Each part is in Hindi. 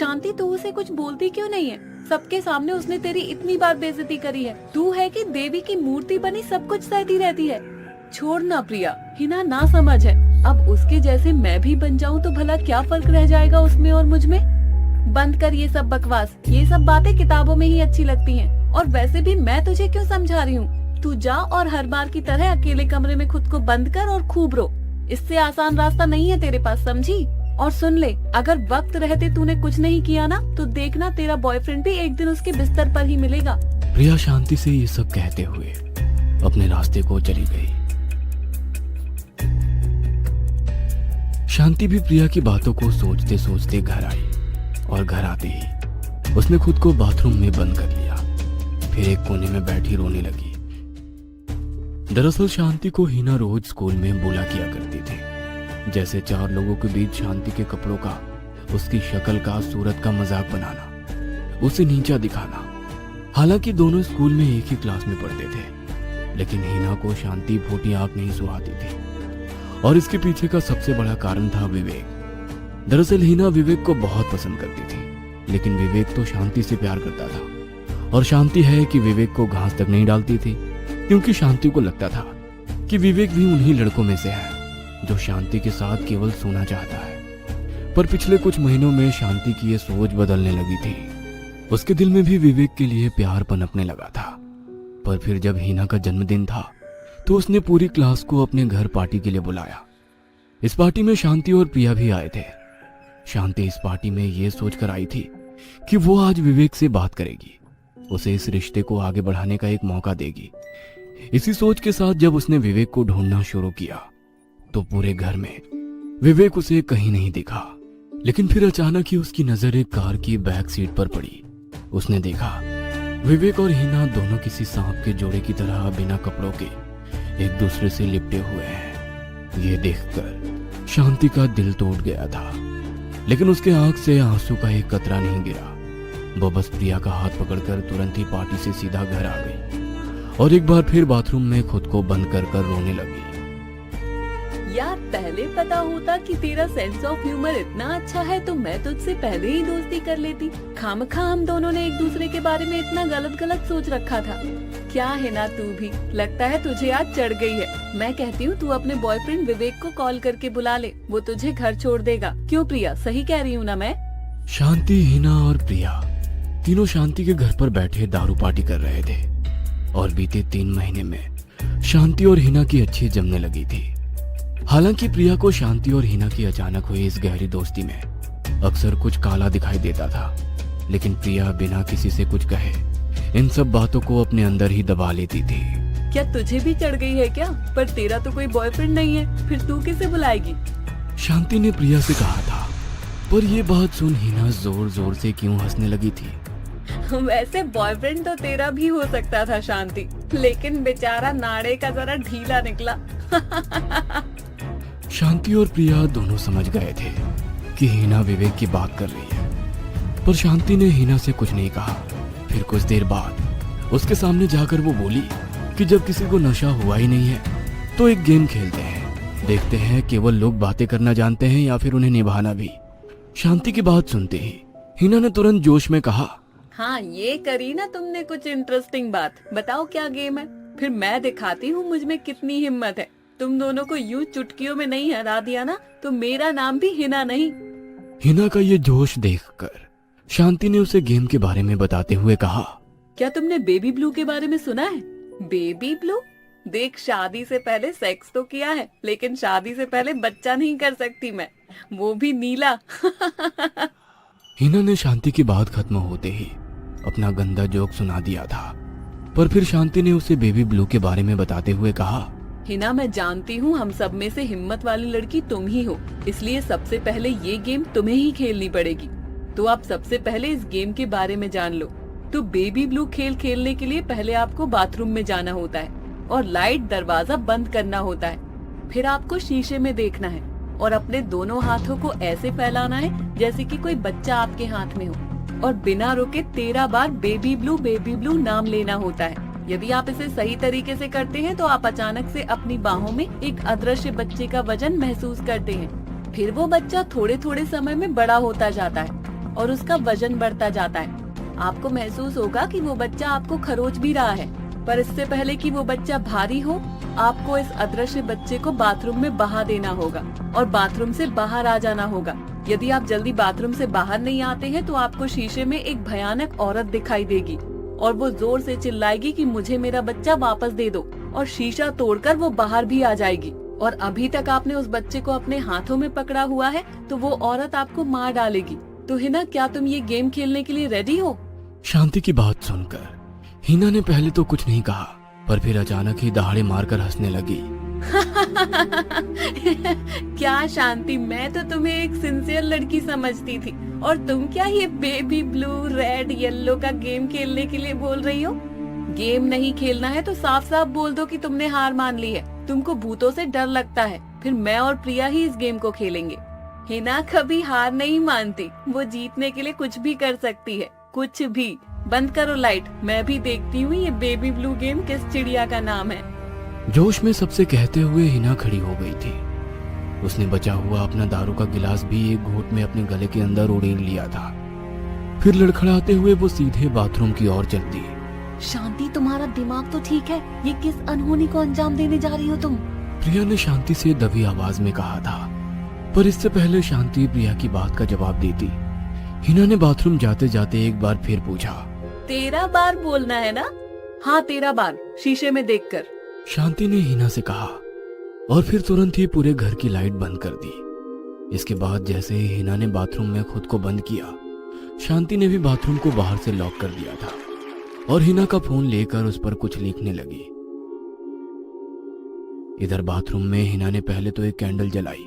शांति तू उसे कुछ बोलती क्यों नहीं है? सबके सामने उसने तेरी इतनी बार बेइज्जती करी है। तू है कि देवी की मूर्ति बनी सब कुछ सहती रहती है। छोड़ ना प्रिया, हिना ना समझ है। अब उसके जैसे मैं भी बन जाऊं तो भला क्या फर्क रह जाएगा उसमें और मुझ में। बंद कर ये सब बकवास, ये सब बातें किताबों में ही अच्छी लगती हैं। और वैसे भी मैं तुझे क्यों समझा रही हूँ? तू जा और हर बार की तरह अकेले कमरे में खुद को बंद कर और खूब रो। इससे आसान रास्ता नहीं है तेरे पास, समझी? और सुन ले, अगर वक्त रहते तूने कुछ नहीं किया ना तो देखना तेरा बॉयफ्रेंड भी एक दिन उसके बिस्तर पर ही मिलेगा। प्रिया शांति से ये सब कहते हुए अपने रास्ते को चली गई। शांति भी प्रिया की बातों को सोचते सोचते घर आई और घर आते ही उसने खुद को बाथरूम में बंद कर लिया। फिर एक कोने में बैठी रोने लगी। दरअसल शांति को हिना रोज स्कूल में बोला किया करती थी, जैसे चार लोगों के बीच शांति के कपड़ों का, उसकी शक्ल का, सूरत का मजाक बनाना, उसे नीचा दिखाना। हालांकि दोनों स्कूल में एक ही क्लास में पढ़ते थे, लेकिन हिना को शांति फोटी आंख नहीं सुहाती थी। और इसके पीछे का सबसे बड़ा कारण था विवेक। दरअसल हिना विवेक को बहुत पसंद करती थी, लेकिन विवेक तो शांति से प्यार करता था। और शांति है कि विवेक को घास तक नहीं डालती थी, क्योंकि शांति को लगता था कि विवेक भी उन्हीं लड़कों में से है जो शांति के साथ केवल सोना चाहता है। पर पिछले कुछ महीनों में शांति की ये सोच बदलने लगी थी। उसके दिल में भी विवेक के लिए प्यार पनपने लगा था। पर फिर जब हिना का जन्मदिन था तो उसने पूरी क्लास को अपने घर पार्टी के लिए बुलाया। इस पार्टी में शांति और प्रिया भी आए थे। शांति इस पार्टी में ये सोचकर आई थी कि वो आज विवेक से बात करेगी, उसे इस रिश्ते को आगे बढ़ाने का एक मौका देगी। इसी सोच के साथ जब उसने विवेक को ढूंढना शुरू किया तो पूरे घर में विवेक उसे कहीं नहीं दिखा। लेकिन फिर अचानक ही उसकी नजर एक कार की बैक सीट पर पड़ी। उसने देखा विवेक और हिना दोनों किसी सांप के जोड़े की तरह बिना कपड़ों के एक दूसरे से लिपटे हुए हैं। ये देखकर शांति का दिल टूट गया था, लेकिन उसके आंख से आंसू का एक कतरा नहीं गिरा। वो बस प्रिया का हाथ पकड़कर तुरंत ही पार्टी से सीधा घर आ गई और एक बार फिर बाथरूम में खुद को बंद कर रोने लगी। यार, पहले पता होता कि तेरा सेंस ऑफ ह्यूमर इतना अच्छा है तो मैं तुझसे पहले ही दोस्ती कर लेती। खामखा हम दोनों ने एक दूसरे के बारे में इतना गलत गलत सोच रखा था। क्या है ना, तू भी लगता है तुझे आज चढ़ गई है। मैं कहती हूँ तू अपने बॉयफ्रेंड विवेक को कॉल करके बुला ले, वो तुझे घर छोड़ देगा। क्यों प्रिया, सही कह रही हूँ ना मैं? शांति, हिना और प्रिया तीनों शांति के घर पर बैठे दारू पार्टी कर रहे थे और बीते 3 महीने में शांति और हिना की अच्छी जमने लगी थी। हालांकि प्रिया को शांति और हिना की अचानक हुई इस गहरी दोस्ती में अक्सर कुछ काला दिखाई देता था, लेकिन प्रिया बिना किसी से कुछ कहे इन सब बातों को अपने अंदर ही दबा लेती थी। क्या तुझे भी चढ़ गई है क्या? पर तेरा तो कोई बॉयफ्रेंड नहीं है, फिर तू किसे बुलाएगी? शांति ने प्रिया से कहा था, पर यह बात सुन हिना जोर जोर से क्यों हंसने लगी थी। वैसे बॉयफ्रेंड तो तेरा भी हो सकता था शांति, लेकिन बेचारा नाड़े का जरा ढीला निकला। शांति और प्रिया दोनों समझ गए थे कि हिना विवेक की बात कर रही है, पर शांति ने हिना से कुछ नहीं कहा। फिर कुछ देर बाद उसके सामने जाकर वो बोली कि जब किसी को नशा हुआ ही नहीं है तो एक गेम खेलते हैं, देखते हैं केवल लोग बातें करना जानते हैं या फिर उन्हें निभाना भी। शांति की बात सुनते ही हिना ने तुरंत जोश में कहा, हाँ, ये करी ना तुमने कुछ इंटरेस्टिंग बात। बताओ क्या गेम है, फिर मैं दिखाती हूँ मुझ में कितनी हिम्मत है। तुम दोनों को यूं चुटकियों में नहीं हरा दिया ना तो मेरा नाम भी हिना नहीं। हिना का ये जोश देखकर शांति ने उसे गेम के बारे में बताते हुए कहा, क्या तुमने बेबी ब्लू के बारे में सुना है? Baby blue? देख, शादी से पहले सेक्स तो किया है, लेकिन शादी से पहले बच्चा नहीं कर सकती मैं, वो भी नीला। हिना ने शांति की बात खत्म होते ही अपना गंदा जोक सुना दिया था, पर फिर शांति ने उसे बेबी ब्लू के बारे में बताते हुए कहा, हिना, मैं जानती हूँ हम सब में से हिम्मत वाली लड़की तुम ही हो, इसलिए सबसे पहले ये गेम तुम्हें ही खेलनी पड़ेगी। तो आप सबसे पहले इस गेम के बारे में जान लो। तो बेबी ब्लू खेल खेलने के लिए पहले आपको बाथरूम में जाना होता है और लाइट दरवाजा बंद करना होता है। फिर आपको शीशे में देखना है और अपने दोनों हाथों को ऐसे फैलाना है जैसे कि कोई बच्चा आपके हाथ में हो और बिना रुके 13 बार बेबी ब्लू नाम लेना होता है। यदि आप इसे सही तरीके से करते हैं तो आप अचानक से अपनी बाहों में एक अदृश्य बच्चे का वजन महसूस करते हैं। फिर वो बच्चा थोड़े थोड़े समय में बड़ा होता जाता है। और उसका वजन बढ़ता जाता है। आपको महसूस होगा कि वो बच्चा आपको खरोच भी रहा है, पर इससे पहले कि वो बच्चा भारी हो, आपको इस अदृश्य बच्चे को बाथरूम में बहा देना होगा और बाथरूम से बाहर आ जाना होगा। यदि आप जल्दी बाथरूम से बाहर नहीं आते हैं तो आपको शीशे में एक भयानक औरत दिखाई देगी और वो जोर से चिल्लाएगी कि मुझे मेरा बच्चा वापस दे दो, और शीशा तोड़कर वो बाहर भी आ जाएगी। और अभी तक आपने उस बच्चे को अपने हाथों में पकड़ा हुआ है तो वो औरत आपको मार डालेगी। तो हिना, क्या तुम ये गेम खेलने के लिए रेडी हो? शांति की बात सुनकर हिना ने पहले तो कुछ नहीं कहा, पर फिर अचानक ही दहाड़े मारकर हंसने लगी। क्या शांति, मैं तो तुम्हें एक सिंसियर लड़की समझती थी, और तुम क्या ये बेबी ब्लू रेड येलो का गेम खेलने के लिए बोल रही हो? गेम नहीं खेलना है तो साफ साफ बोल दो कि तुमने हार मान ली है। तुमको भूतों से डर लगता है, फिर मैं और प्रिया ही इस गेम को खेलेंगे। हिना कभी हार नहीं मानती, वो जीतने के लिए कुछ भी कर सकती है, कुछ भी। बंद करो लाइट, मैं भी देखती हूँ ये बेबी ब्लू गेम किस चिड़िया का नाम है। जोश में सबसे कहते हुए हिना खड़ी हो गई थी। उसने बचा हुआ अपना दारू का गिलास भी एक घूंट में अपने गले के अंदर उड़ेल लिया था। फिर लड़खड़ाते हुए वो सीधे बाथरूम की ओर चल दी। शांति, तुम्हारा दिमाग तो ठीक है, ये किस अनहोनी को अंजाम देने जा रही हो तुम? प्रिया ने शांति से दबी आवाज में कहा था, पर इससे पहले शांति प्रिया की बात का जवाब देती, हिना ने बाथरूम जाते जाते एक बार फिर पूछा, तेरा बार बोलना है ना? हाँ, तेरा बार, शीशे में देखकर। शांति ने हिना से कहा और फिर तुरंत ही पूरे घर की लाइट बंद कर दी। इसके बाद जैसे ही हिना ने बाथरूम में खुद को बंद किया, शांति ने भी बाथरूम को बाहर से लॉक कर दिया था और हिना का फोन लेकर उस पर कुछ लिखने लगी। इधर बाथरूम में हिना ने पहले तो एक कैंडल जलाई,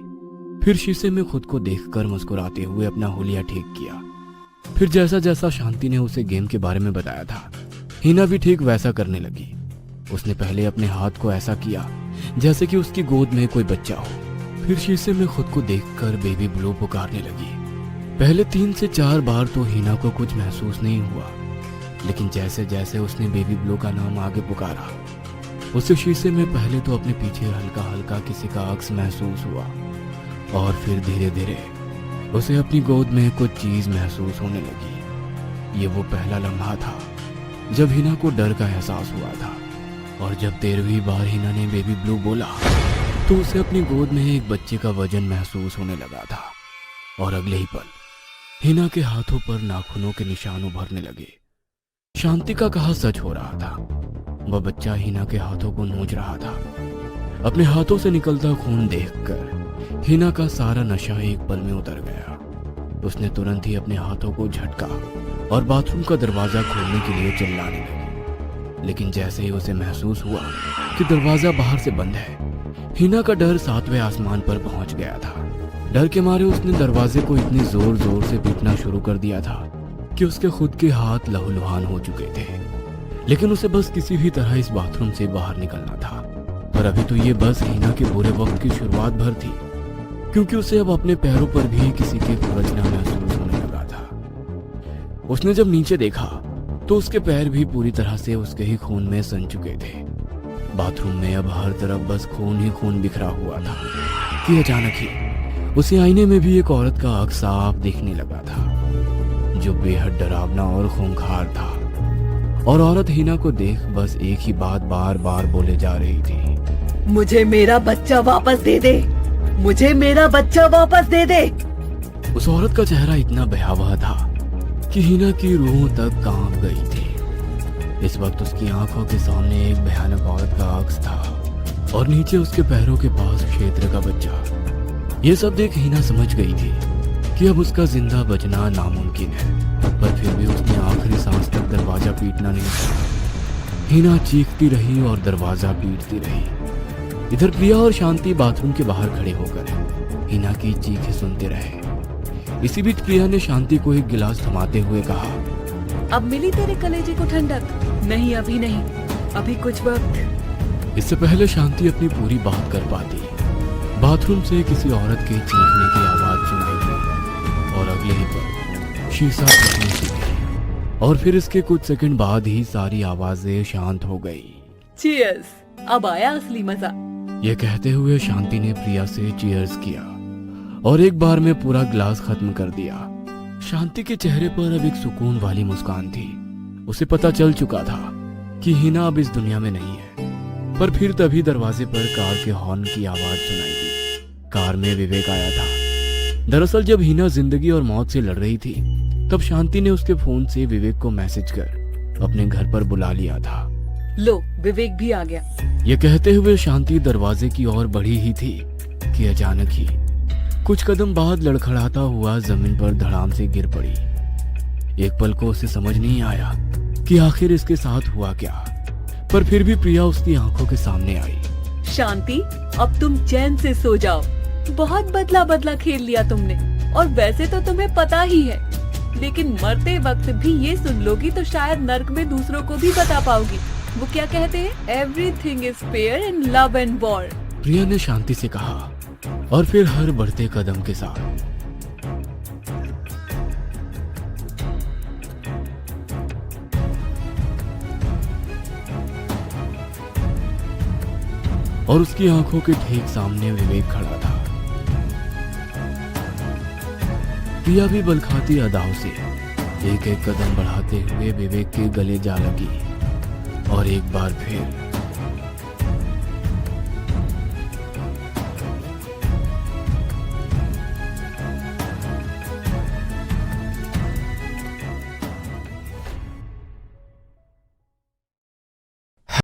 फिर शीशे में खुद को देखकर मुस्कुराते हुए अपना हुलिया ठीक किया। फिर जैसा जैसा शांति ने उसे गेम के बारे में बताया था, हिना भी ठीक वैसा करने लगी। उसने पहले अपने हाथ को ऐसा किया जैसे कि उसकी गोद में कोई बच्चा हो। फिर शीशे में खुद को देखकर बेबी ब्लू पुकारने लगी। पहले 3 से 4 बार तो हिना को कुछ महसूस नहीं हुआ, लेकिन जैसे जैसे उसने बेबी ब्लू का नाम आगे पुकारा, उसे शीशे में पहले तो अपने पीछे हल्का हल्का किसी का अक्स महसूस हुआ और फिर धीरे धीरे उसे अपनी गोद में कुछ चीज महसूस होने लगी। ये वो पहला लम्हा था जब हिना को डर का एहसास हुआ था, और जब 13वीं बार हिना ने बेबी ब्लू बोला तो उसे अपनी गोद में एक बच्चे का वजन महसूस होने लगा था, और अगले ही पल हिना के हाथों पर नाखूनों के निशान उभरने लगे। शांति का कहा सच हो रहा था, वह बच्चा हिना के हाथों को नोच रहा था। अपने हाथों से निकलता खून देखकर हिना का सारा नशा एक पल में उतर गया। उसने तुरंत ही अपने हाथों को झटका और बाथरूम का दरवाजा खोलने के लिए चिल्लाने लगी, लेकिन जैसे ही उसे महसूस हुआ कि दरवाजा बाहर से बंद है, हिना का डर 7वें आसमान पर पहुंच गया था। डर के मारे उसने दरवाजे को इतनी जोर जोर से पीटना शुरू कर दिया था कि उसके खुद के हाथ लहूलुहान हो चुके थे। लेकिन उसे बस किसी भी तरह इस बाथरूम से बाहर निकलना था। पर अभी तो ये बस हिना के बुरे वक्त की शुरुआत भर थी, क्योंकि उसे अब अपने पैरों पर भी किसी के खुरचना महसूस होने लगा था। उसने जब नीचे देखा तो उसके पैर भी पूरी तरह से उसके ही खून में सन चुके थे। बाथरूम में अब हर तरफ बस खून ही खून बिखरा हुआ था कि अचानक ही उसे आईने में भी एक औरत का अक्स साफ दिखने लगा था, जो बेहद डरावना और खूंखार था। और औरत हिना को देख बस एक ही बात बार बार बोले जा रही थी, मुझे मेरा बच्चा वापस दे दे, मुझे मेरा बच्चा वापस दे दे। उस औरत का चेहरा इतना भयावह था कि हिना की रूह तक कांप गई थी। इस वक्त उसकी आंखों के सामने एक भयानक औरत का अक्स था और नीचे उसके पैरों के पास क्षेत्र का बच्चा। ये सब देख हिना समझ गई थी कि अब उसका जिंदा बचना नामुमकिन है, पर फिर भी उसने आखिरी सांस तक दरवाजा पीटना नहीं छोड़ा। हिना चीखती रही और दरवाजा पीटती रही। इधर प्रिया और शांति बाथरूम के बाहर खड़े होकर हिना की चीखें सुनते रहे। इसी बीच प्रिया ने शांति को एक गिलास थमाते हुए कहा, अब मिली तेरे कलेजे को ठंडक? नहीं, अभी नहीं, अभी कुछ वक्त। इससे पहले शांति अपनी पूरी बात कर पाती, बाथरूम से किसी औरत के चीखने की आवाज सुनाई दी और अगले ही पल शीशा टूटने लगी और फिर इसके कुछ सेकंड बाद ही सारी आवाजें शांत हो गई। चीयर्स, अब आया असली मजा। ये कहते हुए शांति ने प्रिया से चीयर्स किया और एक बार में पूरा गिलास खत्म कर दिया। शांति के चेहरे पर अब एक सुकून वाली मुस्कान थी। उसे पता चल चुका था कि हिना अब इस दुनिया में नहीं है। पर फिर तभी दरवाजे पर कार के हॉर्न की आवाज सुनाई दी। कार में विवेक आया था। दरअसल जब हिना जिंदगी और मौत से लड़ रही थी तब शांति ने उसके फोन से विवेक को मैसेज कर अपने घर पर बुला लिया था। लो, विवेक भी आ गया। ये कहते हुए शांति दरवाजे की ओर बढ़ी ही थी कि अचानक ही कुछ कदम बाद लड़खड़ाता हुआ जमीन पर धड़ाम से गिर पड़ी। एक पल को उसे समझ नहीं आया कि आखिर इसके साथ हुआ क्या, पर फिर भी प्रिया उसकी आंखों के सामने आई। शांति, अब तुम चैन से सो जाओ। बहुत बदला बदला खेल लिया तुमने, और वैसे तो तुम्हें पता ही है, लेकिन मरते वक्त भी ये सुन लोगी तो शायद नर्क में दूसरों को भी बता पाओगी। वो क्या कहते हैं, everything is fair in love and war. Priya ने शांति से कहा और फिर हर बढ़ते कदम के साथ और उसकी आंखों के ठीक सामने विवेक खड़ा था। प्रिया भी बलखाती अदाओं से एक एक कदम बढ़ाते हुए विवेक के गले जा लगी और एक बार फिर